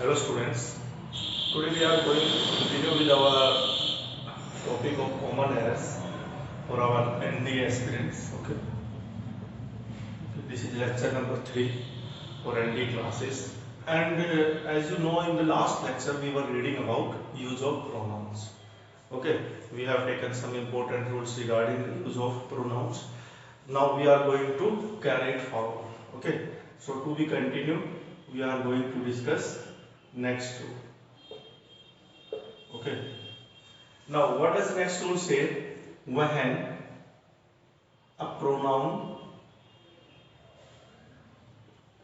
Hello students, today we are going to continue with our topic of common errors for our NDA aspirants. Okay, this is lecture number 3 for ND classes. And as you know, in the last lecture we were reading about use of pronouns. Okay, we have taken some important rules regarding the use of pronouns. Now we are going to carry it forward. Okay, so to be continued, we are going to discuss next rule. Okay. Now, what does next rule say? When a pronoun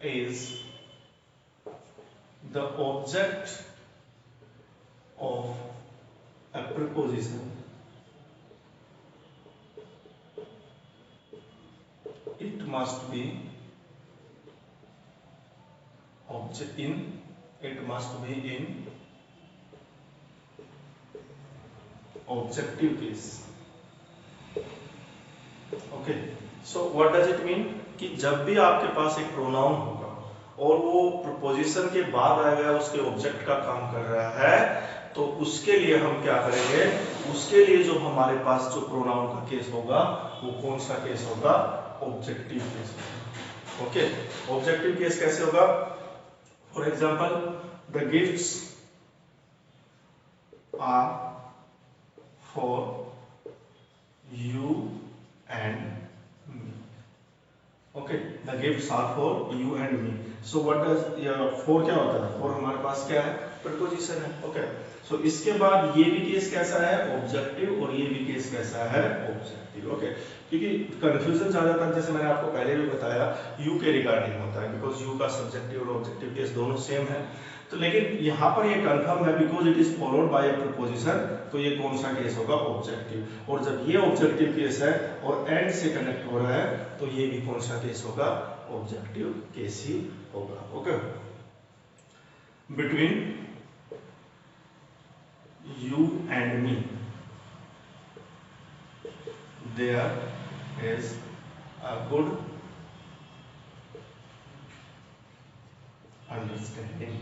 is the object of a preposition, it must be in objective case. Okay so what does it mean कि जब भी आपके पास एक pronoun होगा और वो preposition के बाद आएगा उसके ऑब्जेक्ट का काम कर रहा है तो उसके लिए हम क्या करेंगे, उसके लिए जो हमारे पास जो प्रोनाउन का केस होगा वो कौन सा केस होगा? ऑब्जेक्टिव केस होगा। ओके, ऑब्जेक्टिव केस कैसे होगा? For example, the gifts are for you and me. Okay, the gifts are for you and me. So what does for क्या होता है? For हमारे पास क्या है? प्रपोजिशन है. Okay. So इसके बाद ये भी केस कैसा है? ऑब्जेक्टिव, और ये भी केस कैसा है? ऑब्जेक्टिव. ओके, क्योंकि कंफ्यूजन ज्यादातर जैसे मैंने आपको पहले भी बताया यू के रिगार्डिंग होता है, बिकॉज यू का सब्जेक्टिव और ऑब्जेक्टिव केस दोनों सेम है। तो लेकिन यहाँ पर ये कंफर्म है because it is followed by a preposition, तो ये कौन सा केस होगा? ऑब्जेक्टिव। और जब ये ऑब्जेक्टिव केस है और एंड से कनेक्ट हो रहा है तो ये भी कौन सा केस होगा? ऑब्जेक्टिव केस ही होगा। Okay, between you and me there is a good understanding.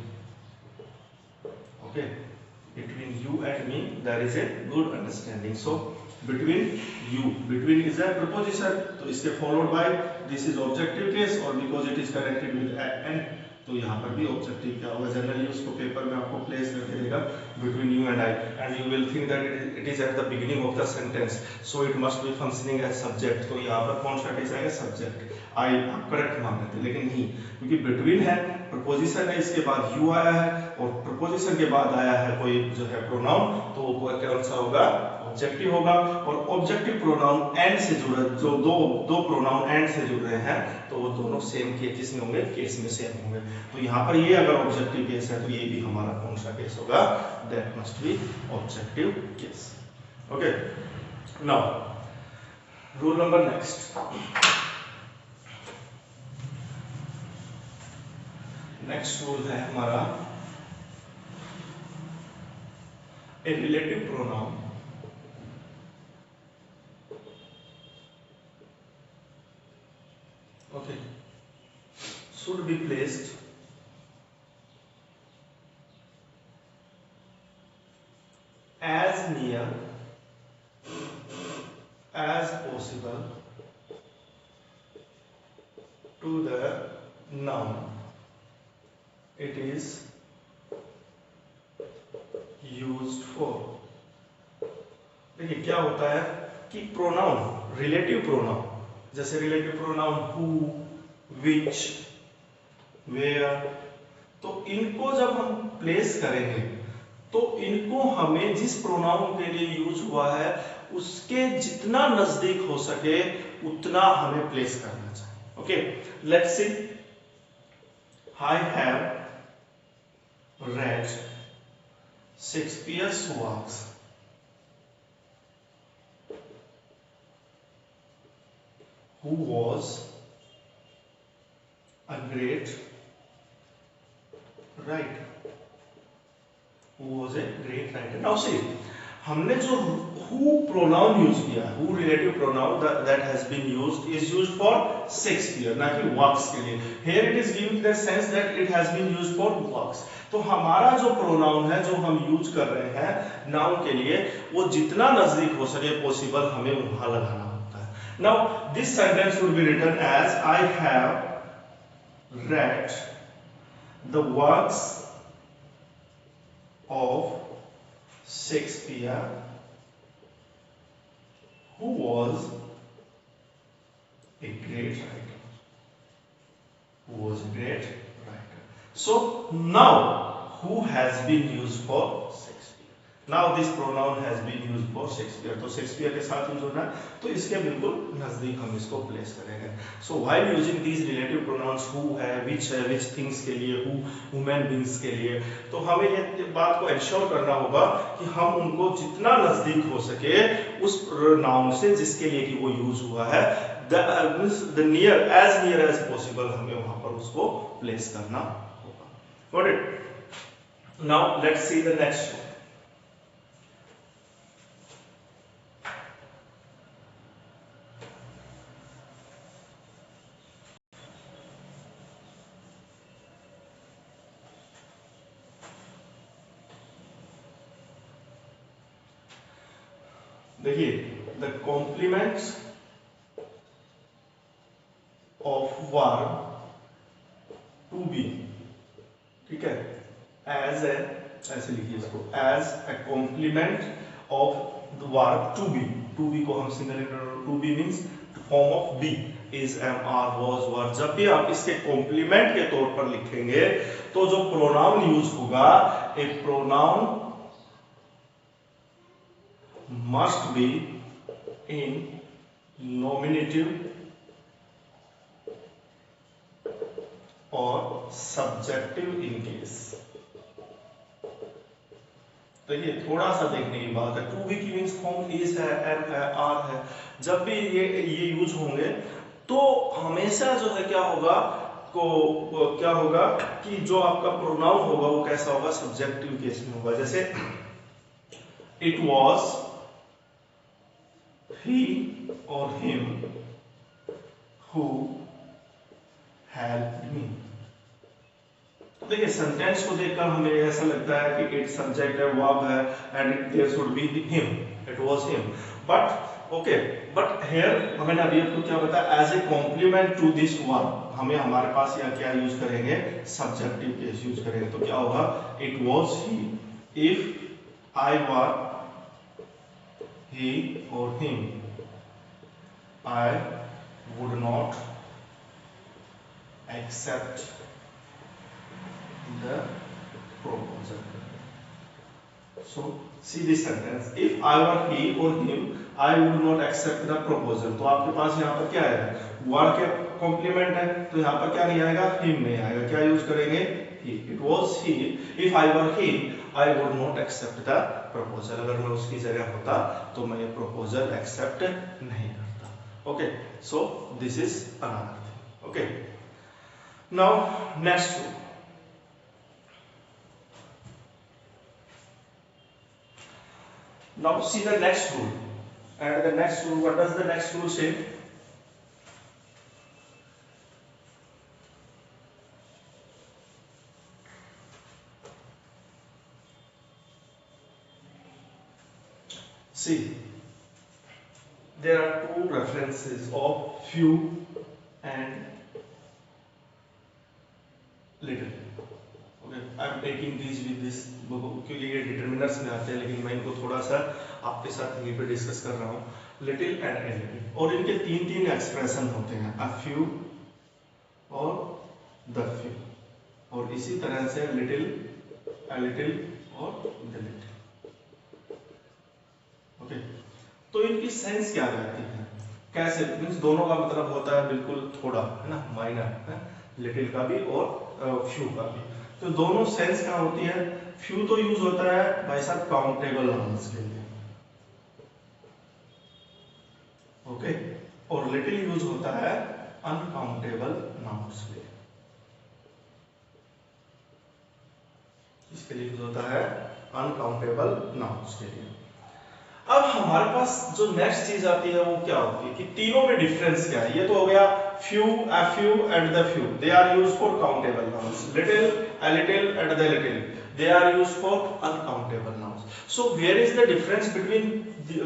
Okay, between you and me there is a good understanding. So between you, between is a preposition, तो इसके followed by this is objective case, और because it is connected with and, तो यहाँ पर भी objective क्या होगा? Generally उसको पेपर में आपको प्लेस करके देगा between you and I, and you will think that it is at the beginning of the sentence, so it must be functioning as subject. तो यहाँ पर कौन सा केस आएगा? सब्जेक्ट। आई आप करेक्ट मान लेते, लेकिन नहीं, क्योंकि बिटवीन है, प्रपोजिशन है, इसके बाद यू आया है और प्रपोजिशन के बाद आया है कोई जो है प्रोनाउन, तो वो कौन सा होगा? ऑब्जेक्टिव होगा। और ऑब्जेक्टिव प्रोनाउन एंड से जुड़े, जो दो प्रोनाउन एंड से जुड़ रहे हैं तो वो दोनों सेम केस में होंगे, केस में सेम होंगे। तो यहाँ पर ये अगर ऑब्जेक्टिव केस है तो ये भी हमारा कौन सा केस होगा? That must be objective case. Okay, now rule number next rule है हमारा a relative pronoun okay should be placed as near as possible to the noun it is used for। देखिए क्या होता है कि प्रोनाउन, रिलेटिव प्रोनाउन, जैसे relative pronoun who, which, where, तो इनको जब हम प्लेस करेंगे तो इनको हमें जिस प्रोनाउन के लिए यूज हुआ है उसके जितना नजदीक हो सके उतना हमें प्लेस करना चाहिए। Okay, let's see, I have read Shakespeare's works who was a great writer, who was a great writer। Now see, हमने जो who pronoun यूज किया, who relative pronoun that has been used is used for Shakespeare, ना कि works के लिए. Here it is giving the sense that it has been used for works. तो हमारा जो pronoun है जो हम यूज कर रहे हैं noun के लिए, वो जितना नजदीक हो सके possible हमें वहां लगाना होता है. Now this sentence would be written as I have read the works of Shakespeare, who was a great writer. Who was a great writer. So now, who has been used for Shakespeare? Now this pronoun has been used for Shakespeare. तो Shakespeare के साथ use होना है, तो इसके बिल्कुल नजदीक हम इसको प्लेस करेंगे. So while using these relative pronouns, who है, which things के लिए, who, human beings के लिए, तो हमें ये बात को इंश्योर करना होगा कि हम उनको जितना नजदीक हो सके उस नाउन से जिसके लिए कि वो यूज हुआ है, the near as possible हमें वहां पर उसको प्लेस करना होगा. Got it? Now let's see the next one. देखिए, the complements of verb to be, ठीक है, as a, ऐसे लिखिए इसको, as a complement of the verb to be को हम single internal, to be means form of be, is, am, are, was, were. जब भी आप इसके कॉम्प्लीमेंट के तौर पर लिखेंगे तो जो प्रोनाउन यूज होगा, ए pronoun must be in nominative or subjective in case. देखिए थोड़ा सा देखने की बात है, टू बी की मीन्स फॉर्म इज है, एम है, आर है. जब भी ये यूज होंगे तो हमेशा जो है क्या होगा, क्या होगा कि जो आपका प्रोनाउन होगा वो कैसा होगा, सब्जेक्टिव केस में होगा. जैसे it was he or him who helped me. देखिए सेंटेंस को देखकर हमें ऐसा लगता है कि इट सब्जेक्ट है, वर्ब है, and there should be him, it was him. But okay, but here मैंने अभी आपको क्या बताया, as a complement to this verb हमें हमारे पास यहाँ क्या यूज करेंगे, सब्जेक्टिव केस यूज करेंगे. तो क्या होगा, it was he. If I were he or him, I would not accept the proposal. So see this sentence, if I were he or him, I would not accept the proposal. तो आपके पास यहाँ पर क्या है, were के complement है, तो यहाँ पर क्या नहीं आएगा, him नहीं आएगा. क्या यूज करेंगे, he. It was he. If I were he, I would not accept the proposal. अगर मैं उसकी जगह होता तो मैं ये proposal accept नहीं करता. Okay, so this is another thing. Okay, now next rule. Now see the next rule, and the next rule, what does the next rule say? See, there are two references of few and little. Okay, I am taking these with this क्योंकि ये determiners में आते हैं, लेकिन मैं इनको थोड़ा सा आपके साथ यहीं पे डिस्कस कर रहा हूँ. लिटिल एंड ए लिटिल, और इनके तीन तीन एक्सप्रेशन होते हैं, अ फ्यू और द फ्यू, और इसी तरह से लिटिल, अ लिटिल और द लिटिल. ओके, तो इनकी सेंस क्या रहती है, कैसे, मींस दोनों का मतलब होता है बिल्कुल थोड़ा, है ना, माइनर है, लिटिल का भी और फ्यू का भी. तो दोनों सेंस क्या होती है, फ्यू तो यूज होता है भाई साहब काउंटेबल नाउन्स के लिए, ओके, और लिटिल यूज होता है अनकाउंटेबल नाउन्स के लिए. इसके लिए यूज होता है अनकाउंटेबल नाउन्स के लिए. अब हमारे पास जो नेक्स्ट चीज आती है वो क्या होती है कि तीनों में डिफरेंस क्या है। ये तो हो गया few, a few and the few, they are used for countable nouns. Little, a little and the little, they are used for uncountable nouns. So where is the difference between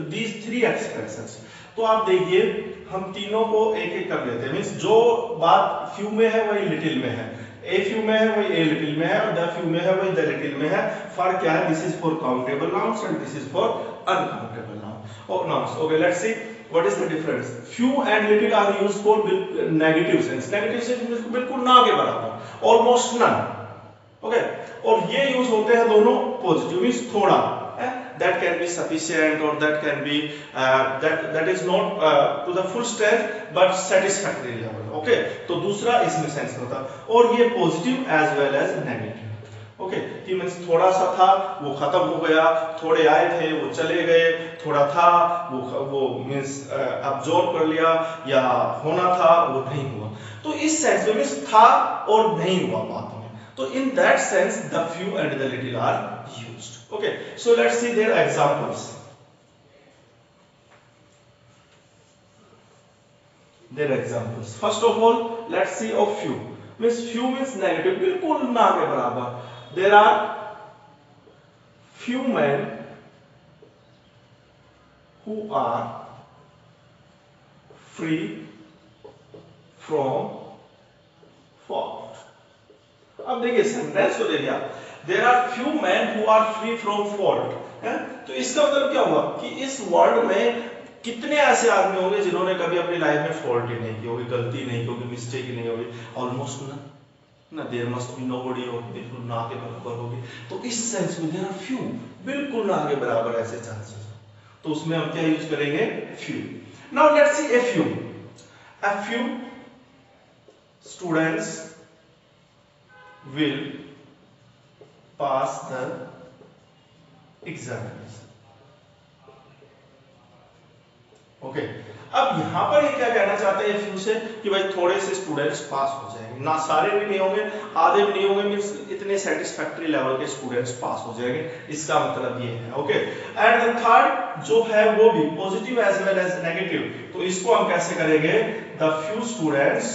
these three expressions? तो आप देखिए हम तीनों को एक एक कर लेते हैं। मींस जो बात few में है वही little में है, a few में है वही a little में है, और the few में है वही the little में है। फर्क क्या है? This is for countable nouns and this is for uncountable nouns. Okay, let's see what is the difference. Few and little are used for negative sense. Negative sense बिल्कुल ना के बराबर, almost none. Okay, और ये use होते हैं दोनों positive, means थोड़ा, that can be sufficient or that can be that is not to the full strength but satisfactory level. Okay, तो दूसरा इसमें सेंस होता है, और ये positive as well as negative. Okay, कि मींस थोड़ा सा था वो खत्म हो गया, थोड़े आए थे वो चले गए, थोड़ा था वो मींस अब्जॉर्ब कर लिया, या होना था वो नहीं हुआ। तो इस सेंस में मींस था और नहीं हुआ बात में, तो in that sense the few and the little are used. Okay, so let's see their examples. Their examples. First of all, let's see of few. Means few means negative, बिल्कुल ना के बराबर। There are few men who are free from fault. अब देखिए sentence को देखिए आप, There are few men who are free from fault, है? तो इसका मतलब क्या हुआ कि इस वर्ल्ड में कितने ऐसे आदमी होंगे जिन्होंने कभी अपनी लाइफ में फॉल्ट ही नहीं की होगी, गलती नहीं की होगी, मिस्टेक ही नहीं होगी, ऑलमोस्ट ना देयर मस्ट बी नोबडी होगी, बिल्कुल ना के बराबर होगी। तो इस सेंस में देयर आर फ्यू, बिल्कुल ना के बराबर ऐसे चांसेस, तो उसमें हम क्या यूज करेंगे? Few. Now let's C a few. A few students will pass the examination. Okay, अब यहां पर ये क्या कहना चाहते हैं फ्यू से कि भाई थोड़े से स्टूडेंट्स पास हो जाएंगे, ना सारे भी नहीं होंगे, आधे भी नहीं होंगे, मींस इतने सेटिस्फैक्टरी लेवल के स्टूडेंट्स पास हो जाएंगे, इसका मतलब ये है। ओके, एंड द थर्ड जो है वो भी positive as well as negative, तो इसको हम कैसे करेंगे? The few students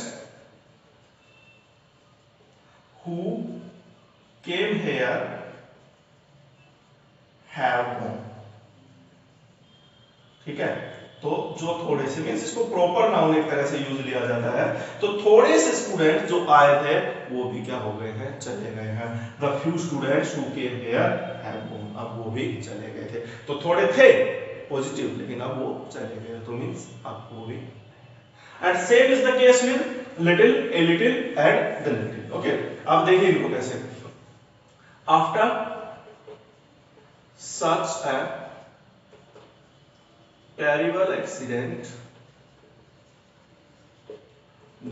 who came here have gone. ठीक है, तो जो थोड़े से मींस इसको प्रॉपर नाउन एक तरह से यूज लिया जाता है, तो थोड़े से स्टूडेंट जो आए थे वो भी क्या हो गए हैं? चले गए हैं। The few students who came here have gone, अब वो भी चले गए थे, तो थोड़े थे पॉजिटिव लेकिन अब वो चले गए, तो मींस अब वो भी। And same is the case with little, a little and the little. Okay, अब देखिए इनको कैसे। After such A terrible accident,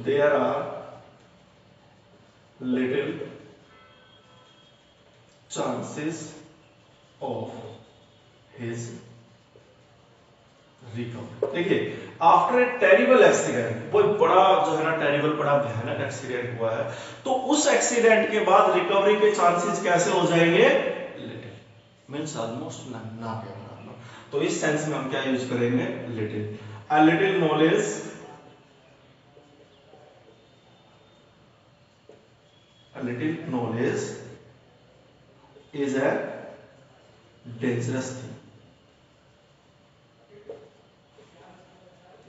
there are little chances of his recovery। देखिए, आफ्टर ए टेरिबल एक्सीडेंट, वो बड़ा जो है ना टेरिबल, बड़ा भयानक एक्सीडेंट हुआ है, तो उस एक्सीडेंट के बाद रिकवरी के चांसेस कैसे हो जाएंगे? लिटिल, मींस ऑलमोस्ट ना के बराबर। तो इस सेंस में हम क्या यूज करेंगे? Little. A little knowledge is a dangerous thing.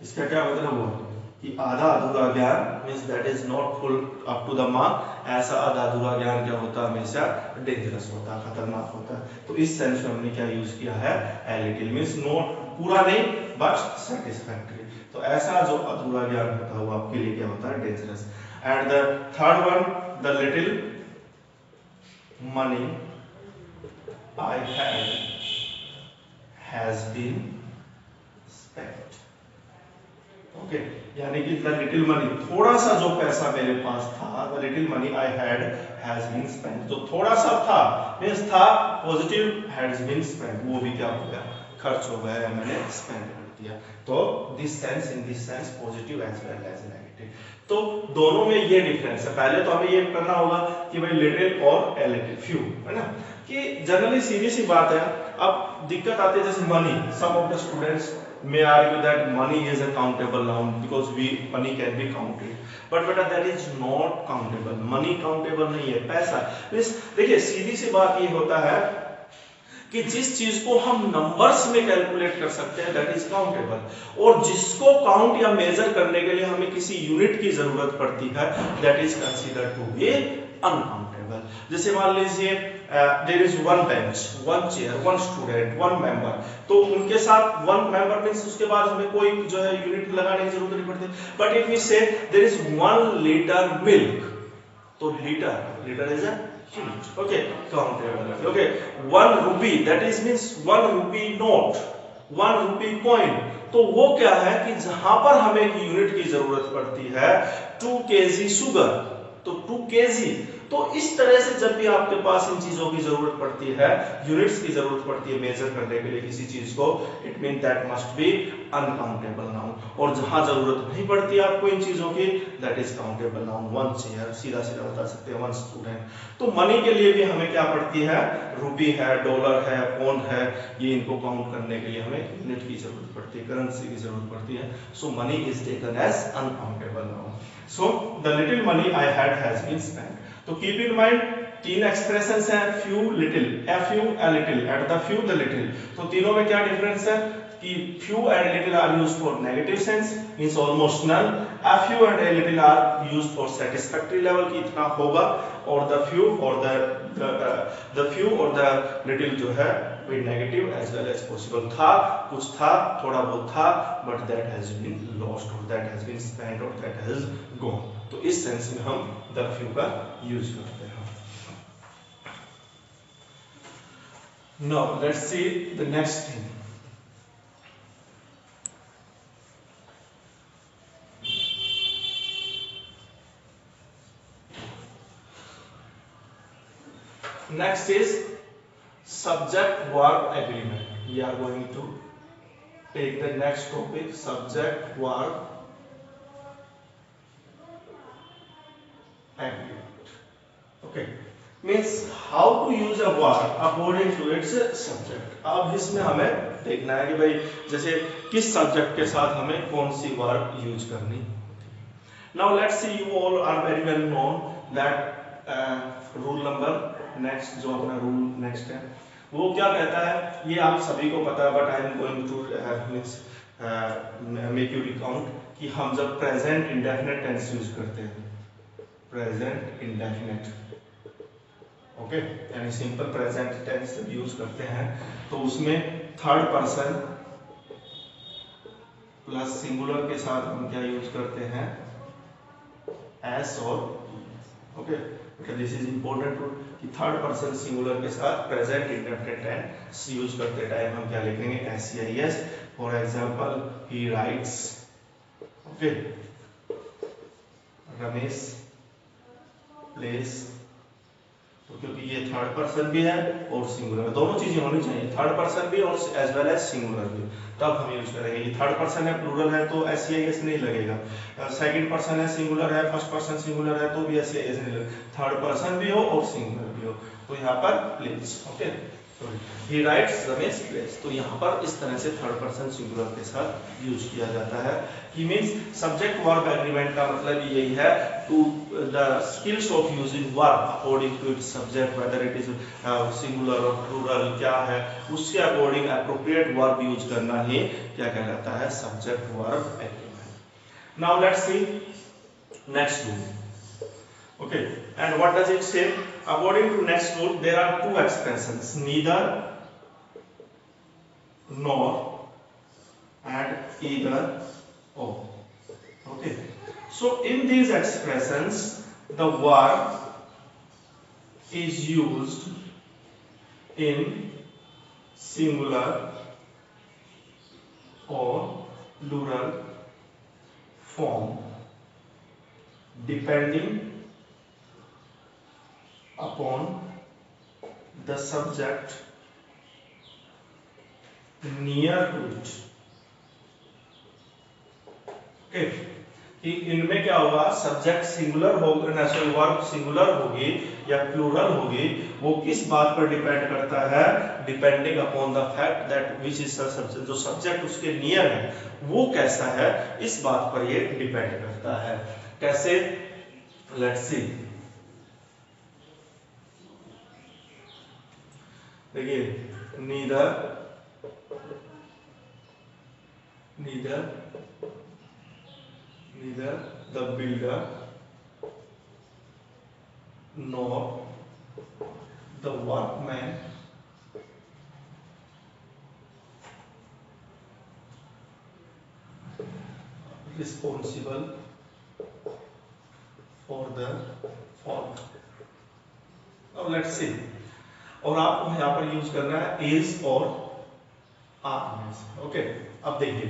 इसका क्या मतलब हुआ कि आधा अधूरा ज्ञान means that is not full up to the mark. ऐसा आधा अधूरा ज्ञान क्या होता है? हमेशा डेंजरस होता है, खतरनाक होता है। तो इस सेंस में हमने क्या यूज किया है? ए लिटिल, मींस नॉट पूरा नहीं बट सेटिस्फैक्टरी। तो ऐसा जो अधूरा ज्ञान होता है वो आपके लिए क्या होता है? Dangerous. And the third one, the little money I had has been spent. Okay, यानी कि द लिटिल मनी, थोड़ा सा जो पैसा मेरे पास था, the little money I had has been spent, तो थोड़ा सा था मींस था पॉजिटिव, हैज बीन स्पेंट, वो भी क्या हो गया? खर्च हो गया, मैंने स्पेंड कर दिया। तो this sense, in this sense positive as well as negative. तो दोनों में ये डिफरेंस है। पहले तो हमें ये करना होगा कि भाई लिटिल और ए लिटिल, फ्यू, है ना। कि जनरली सीधी सी बात है, अब दिक्कत आती है जैसे money, some of the students may argue that money is a countable noun because money can be counted, but बेटा that is not countable. money countable नहीं है, पैसा देखिए सीधी सी बात ये होता है कि जिस चीज को हम नंबर्स में कैलकुलेट कर सकते हैं दैट इज काउंटेबल, और जिसको काउंट या मेजर करने के लिए हमें किसी यूनिट की जरूरत पड़ती है that is considered to be uncountable. जैसे मान लीजिए there is one bench, one chair, one student, one member, तो उनके साथ वन मेंबर मींस उसके बाद हमें कोई जो है यूनिट लगाने की जरूरत नहीं पड़ती। बट इफ वी से देयर इज 1 लीटर मिल्क, तो litre is a unit, okay, countable. Okay, 1 rupee that is means 1 rupee note, 1 rupee coin, तो वो क्या है कि जहां पर हमें एक यूनिट की जरूरत पड़ती है 2 केजी शुगर, तो 2 केजी, तो इस तरह से जब भी आपके पास इन चीजों की जरूरत पड़ती है, यूनिट्स की जरूरत पड़ती है मेजर करने के लिए किसी चीज को, it mean that must be uncountable noun. और जहां जरूरत नहीं पड़ती है आपको इन चीजों की that is countable noun. 1 chair सीधा सीधा बता सकते हैं, 1 स्टूडेंट। तो मनी के लिए भी हमें क्या पड़ती है, रुपी है, डॉलर है, पौंड है, ये इनको काउंट करने के लिए हमें यूनिट की जरूरत पड़ती है, करेंसी की जरूरत पड़ती है। So money is taken as uncountable noun. So the little money I had has been spent. तो कीप इन माइंड 3 एक्सप्रेशंस हैं, few little, a few a little, at the few the little। तो तीनों में क्या difference है कि few and little are used for negative sense means almost none, a few and a little are used for satisfactory level कि इतना होगा, और the few or the few or the little जो है वे negative as well as possible, था कुछ था, थोड़ा बहुत था, but that has been lost or that has been spent or that has gone। तो इस सेंस में हम the few का यूज करते हैं। Now let's see the next thing। Next is subject verb agreement। We are going to take the next topic, subject verb agreement। Okay, means how to use a verb according to its subject। अब इसमें हमें देखना है कि भाई जैसे किस subject के साथ हमें कौन सी वर्ब यूज करनी होती है। Now let's see, you all are very well known that rule number next, जो अपना रूल नेक्स्ट है वो क्या कहता है, ये आप सभी को पता है, but I am going to means make you recount कि हम जब प्रेजेंट इंडेफिनिट टेंस यूज करते हैं, प्रेजेंट इंडेफिनिट, ओके, यानी सिंपल प्रेजेंट टेंस जब यूज करते हैं तो उसमें थर्ड पर्सन प्लस सिंगुलर के साथ हम क्या यूज करते हैं, एस और, okay, this is important rule कि थर्ड पर्सन सिंगुलर के साथ प्रेजेंट इंडेफिनिट टेंस यूज करते टाइम हम क्या लिखेंगे, S. For example he rights, okay, Ramesh place, तो क्योंकि ये थर्ड पर्सन भी है और सिंगुलर, दोनों चीजें होनी चाहिए, थर्ड पर्सन भी और एज वेल एज सिंगुलर भी, तब हम यूज करेंगे। ये थर्ड पर्सन है, प्लूरल है तो एस नहीं लगेगा, सेकंड पर्सन है, सिंगुलर है, फर्स्ट पर्सन सिंगुलर है तो भी एस नहीं लगेगा, थर्ड पर्सन भी हो और सिंगुलर भी हो, तो यहाँ पर प्लेस, ओके, ही राइट्स रमेश प्लेस, तो यहाँ पर इस तरह से थर्ड पर्सन सिंगुलर के साथ यूज किया जाता है। ही मींस सब्जेक्ट वर्ब एग्रीमेंट का मतलब यही है, to the skills of using verb according to its subject, whether it is singular और प्लूरल क्या है, उसके अकॉर्डिंग एप्रोप्रिएट वर्ब यूज करना ही क्या कहलाता है, subject verb agreement. Now let's C next rule. Okay, and what does it say? According to next rule, there are 2 expressions, neither nor and either or. Okay, so in these expressions the verb is used in singular or plural form depending upon the subject near to it। Okay, कि इनमें क्या होगा, subject singular होगा, verb singular होगी या plural होगी, वो किस बात पर डिपेंड करता है, depending upon the fact that which is the subject, जो सब्जेक्ट उसके नियर है वो कैसा है, इस बात पर ये डिपेंड करता है। कैसे, लेट्स सी, देखिए neither the builder nor the workman responsible for the fault. Now let's see, और आपको यहाँ पर यूज करना है is और are में से। ओके, अब देखिए,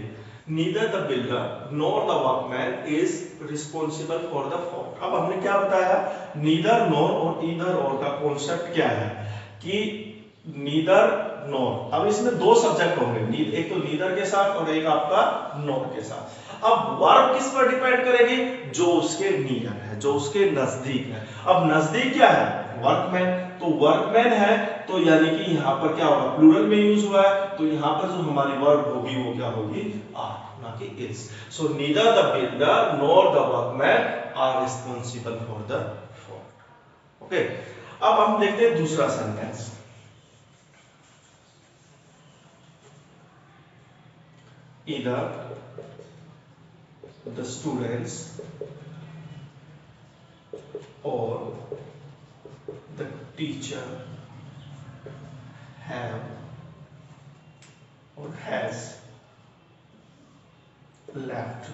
neither the builder nor the workman is responsible for the fault। अब हमने क्या बताया, neither nor और either or का कॉन्सेप्ट क्या है कि neither nor, अब इसमें दो सब्जेक्ट होंगे, एक तो neither के साथ और एक आपका nor के साथ। अब वर्ब किस पर डिपेंड करेगी, जो उसके नियर है, जो उसके नजदीक है। अब नजदीक क्या है, वर्कमैन, तो वर्कमैन है तो यानी कि यहाँ पर क्या होगा, प्लूरल में यूज हुआ है, तो यहाँ पर जो हमारी वर्ब होगी वो क्या होगी, आर, ना कि is. So neither the builder nor the workman are responsible for the fault. Okay, अब हम देखते हैं दूसरा sentence. Either the students or the teacher have or has left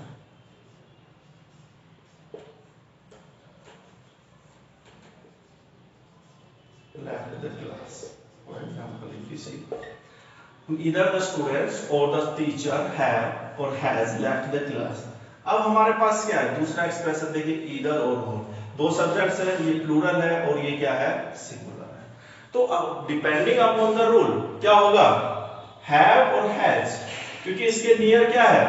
the class. For example, if you see, either the students or the teacher have or has left the class। अब हमारे पास क्या है, दूसरा एक्सप्रेशन देखिए, either और हो, दो subjects हैं, ये प्लूरल है और ये क्या है, सिंगुलर है। तो अब डिपेंडिंग अपॉन द रूल क्या होगा, हैव और हैज, क्योंकि इसके नियर क्या है,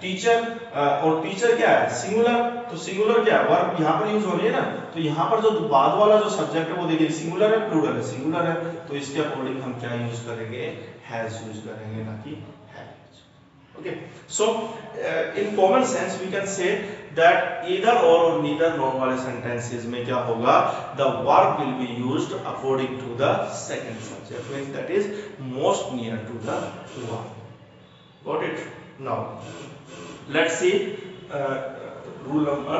टीचर, और टीचर क्या है, सिंगुलर, तो सिंगुलर क्या है, वर्ब यहाँ पर यूज हो रही है ना, तो यहाँ पर जो बाद वाला जो सब्जेक्ट है वो देखिए सिंगुलर है, प्लूरल है, सिंगुलर है, तो इसके अकॉर्डिंग हम क्या यूज करेंगे, हैज यूज करेंगे, ना कि have. Okay, so in common sense we can say that either or neither nor वाले sentences में क्या होगा, the verb will be used according to the second subject, means that is most near to the verb. Got it? Now let's see rule number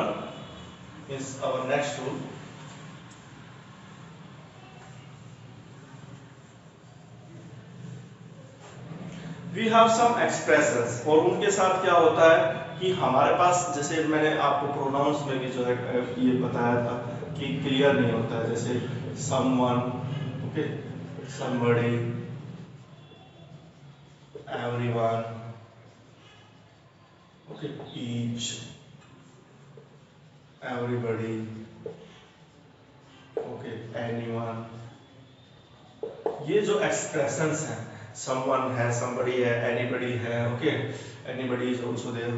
is our next rule. We have some expressions, और उनके साथ क्या होता है कि हमारे पास, जैसे मैंने आपको प्रोनाउंस में भी जो है ये बताया था कि क्लियर नहीं होता है, जैसे someone, okay, somebody, everyone, okay, each, everybody, okay, anyone, ये जो एक्सप्रेशंस हैं, someone है, somebody है, anybody है, okay, anybody is also there,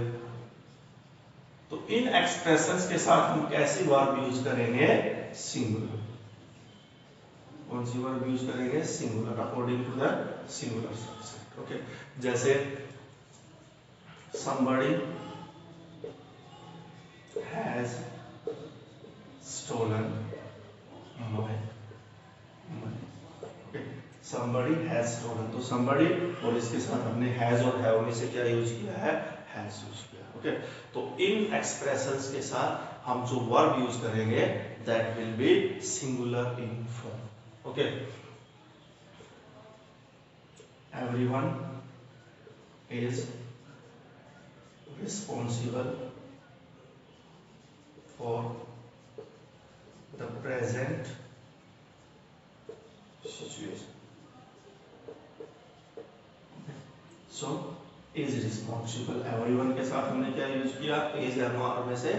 तो इन एक्सप्रेशंस के साथ हम कैसी वर्ब यूज करेंगे, सिंगुलर। कौन सी वर्ब यूज करेंगे, singular, according to the singular subject. Okay, जैसे somebody has stolen my money। somebody has stolen, तो somebody और इसके साथ हमने has और have में से क्या यूज किया है, has यूज किया। ओके, तो इन एक्सप्रेशंस के साथ हम जो वर्ब यूज करेंगे that will be singular in form। Okay, everyone is responsible for the present situation। So is responsible, everyone के साथ हमने क्या यूज किया, is या नॉर में से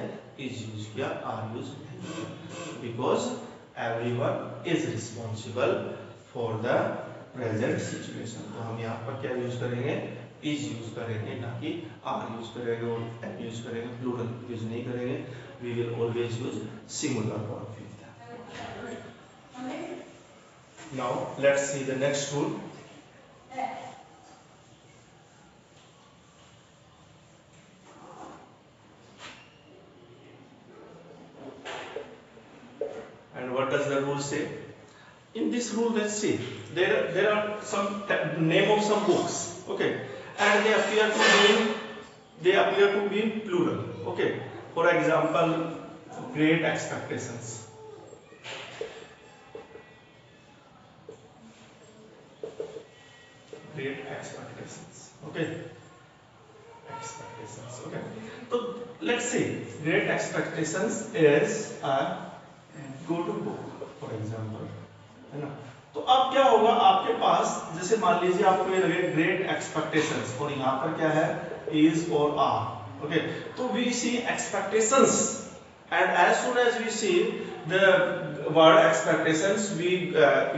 is यूज किया, are यूज नहीं किया, because everyone is responsible for the present situation। तो हम यहाँ पर क्या यूज करेंगे, इज यूज करेंगे, ना कि आर यूज करेंगे और एम यूज करेंगे, प्लूरल यूज नहीं करेंगे. We will always use singular verb with that. Now let's see the next rule. And what does the rule say? In this rule, let's see, there are some name of some books, okay, and they appear to be in plural, okay. For example, Great Expectations. Great Expectations, okay. Expectations, okay. So let's see, Great Expectations is a good book, for example, है ना. तो अब क्या होगा आपके पास, जैसे मान लीजिए आपको ये लगे ग्रेट एक्सपेक्टेशंस और यहाँ पर क्या है इज और आर, ओके. तो we see expectations and as soon as we see the word expectations we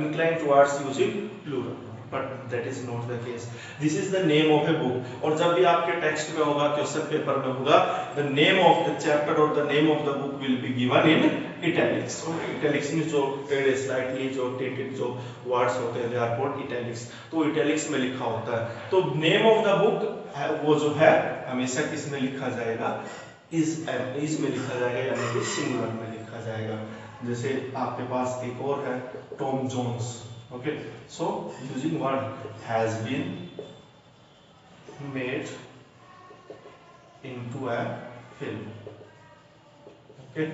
incline towards using plural, but that is not the case. This is the name of a book, और जब भी आपके text में होगा, question paper में होगा, the name of the chapter और the name of the book will be given in italics. Italics में जो स्लाइटली जो टिल्टेड जो वर्ड्स होते हैं दे आर कॉल्ड इटैलिक्स. तो इटैलिक्स में लिखा होता है. तो नेम ऑफ द बुक वो जो है हमेशा किस में लिखा जाएगा, इज में लिखा जाएगा, यानी कि सिंगुलर में लिखा जाएगा. जैसे आपके पास एक और है Tom Jones, okay. So using word has been made into a film, okay.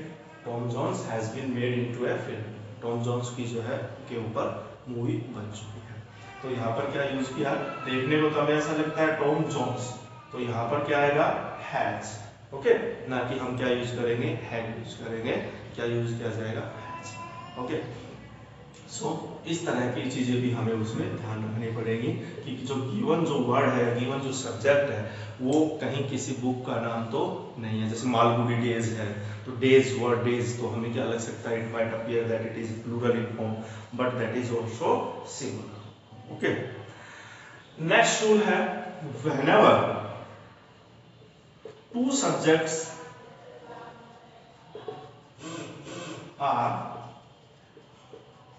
Tom Jones has been made into a film. Tom Jones की जो है के ऊपर मूवी बन चुकी है. तो यहाँ पर क्या यूज किया, देखने को तो हमें ऐसा लगता है टॉम जोन्स, तो यहाँ पर क्या आएगा हैज, ओके, ना कि हम क्या यूज करेंगे हैड यूज करेंगे. क्या यूज किया जाएगा हैज, ओके. सो इस तरह की चीजें भी हमें उसमें ध्यान रखनी पड़ेगी कि जो गिवन जो वर्ड है, गिवन जो सब्जेक्ट है, वो कहीं किसी बुक का नाम तो नहीं है. जैसे मालगुडी डेज है, तो डेज वर्ड डेज, तो हमें क्या लग सकता है, it might appear that it is plural in form, but that is also singular, okay. Next rule है, whenever two subjects are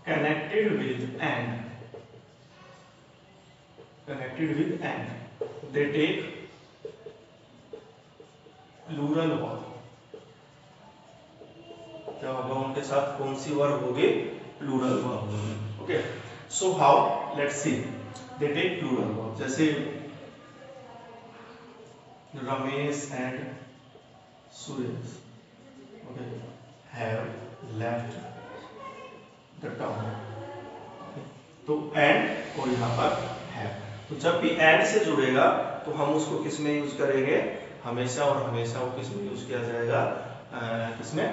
connected with and they take plural verb. क्या होगा उनके साथ, कौन सी वर्ब होगी, प्लूरल वर्ब होगी, okay. So how, let's see, they take plural verb. जैसे Ramesh and Suresh, okay, have left the town. तो एंड और यहाँ पर है, तो जब भी एंड से जुड़ेगा तो हम उसको किस में यूज करेंगे, हमेशा और हमेशा वो किस में यूज किया जाएगा, किसमें,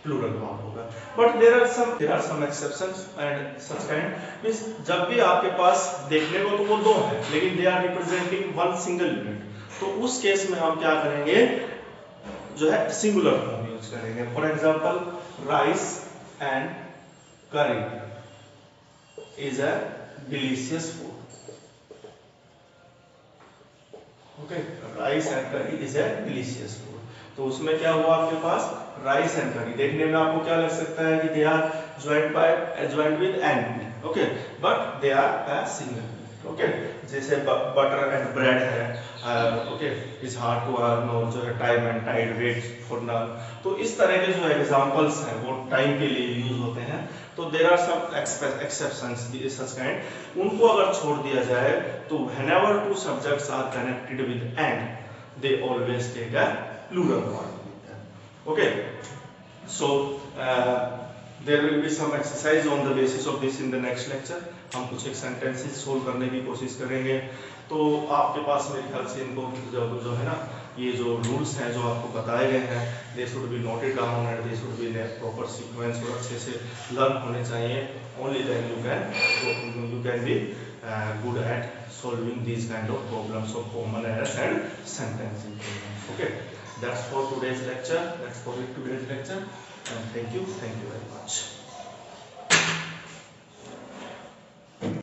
प्लूरल वर्ब होगा. But there are some exceptions and such kind means जब भी आपके पास देखने को तो वो दो है लेकिन they are representing one single unit, तो उस केस में हम क्या करेंगे, जो है सिंगुलर फॉर्म यूज करेंगे. For example, rice and curry is a delicious food, okay. Rice and curry is a delicious food. तो उसमें क्या हुआ आपके पास, राइस एंड करी. देखने में आपको क्या लग सकता है कि they are joint with and, okay, but they are a single, okay. जैसे बटर एंड ब्रेड है, okay, is hard to earn, और जो है time and tide wait for none. तो इस तरह के जो एग्जांपल्स हैं वो टाइम के लिए यूज होते हैं. तो there are some exceptions such kind, उनको अगर छोड़ दिया जाए तो whenever two subjects are connected with and they always take a plural verb, okay. So there will be some exercise on the basis of this in the next lecture. हम कुछ एक sentences solve करने की कोशिश करेंगे. तो आपके पास मेरे ख्याल से इनको जो है ना, ये जो rules हैं जो आपको बताए गए हैं, they should be noted down and they should be in a proper sequence और अच्छे से learn होने चाहिए. Only then you can be good at solving these kind of problems of common errors and sentencing. Okay, that's for today's lecture. And thank you very much.